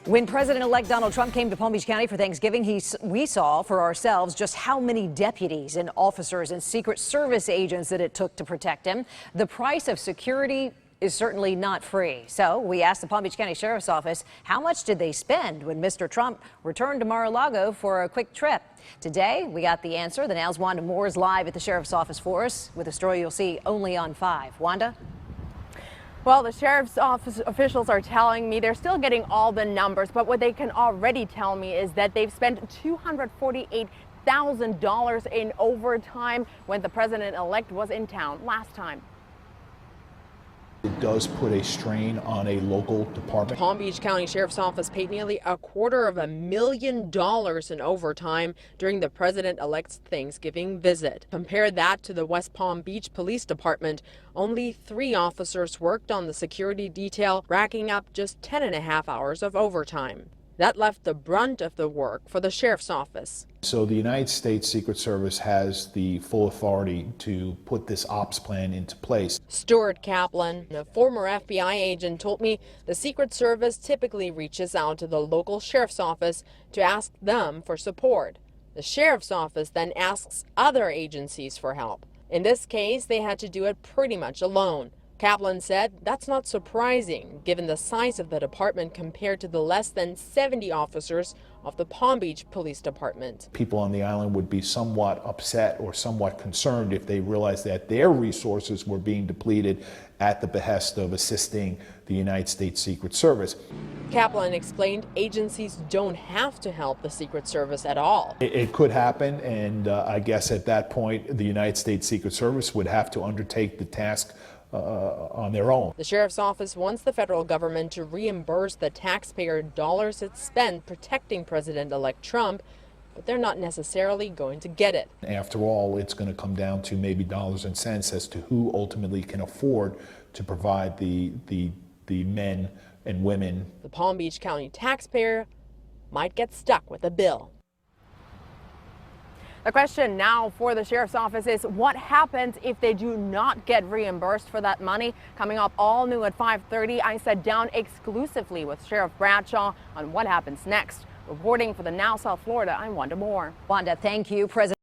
When President-elect Donald Trump came to Palm Beach County for Thanksgiving, we saw for ourselves just how many deputies and officers and Secret Service agents that it took to protect him. The price of security is certainly not free. So we asked the Palm Beach County Sheriff's Office, how much did they spend when Mr. Trump returned to Mar-a-Lago for a quick trip? Today, we got the answer. The Now's Wanda Moore is live at the Sheriff's Office for us with a story you'll see only on 5. Wanda? Well, the Sheriff's Office officials are telling me they're still getting all the numbers, but what they can already tell me is that they've spent $248,000 in overtime when the president-elect was in town last time. It does put a strain on a local department. Palm Beach County Sheriff's Office paid nearly $250,000 in overtime during the president-elect's Thanksgiving visit. Compare that to the West Palm Beach Police Department. Only 3 officers worked on the security detail, racking up just 10.5 hours of overtime. That left the brunt of the work for the Sheriff's Office. So the United States Secret Service has the full authority to put this ops plan into place. Stuart Kaplan, a former FBI agent, told me the Secret Service typically reaches out to the local Sheriff's Office to ask them for support. The Sheriff's Office then asks other agencies for help. In this case, they had to do it pretty much alone. Kaplan said that's not surprising, given the size of the department compared to the less than 70 officers of the Palm Beach Police Department. People on the island would be somewhat upset or somewhat concerned if they realized that their resources were being depleted at the behest of assisting the United States Secret Service. Kaplan explained agencies don't have to help the Secret Service at all. It could happen, and I guess at that point the United States Secret Service would have to undertake the task on their own. The Sheriff's Office wants the federal government to reimburse the taxpayer dollars it spent protecting President-elect Trump, but they're not necessarily going to get it. After all, it's going to come down to maybe dollars and cents as to who ultimately can afford to provide the men and women. The Palm Beach County taxpayer might get stuck with a bill. The question now for the Sheriff's Office is what happens if they do not get reimbursed for that money? Coming up all new at 5:30, I sat down exclusively with Sheriff Bradshaw on what happens next. Reporting for the Now South Florida, I'm Wanda Moore. Wanda, thank you. President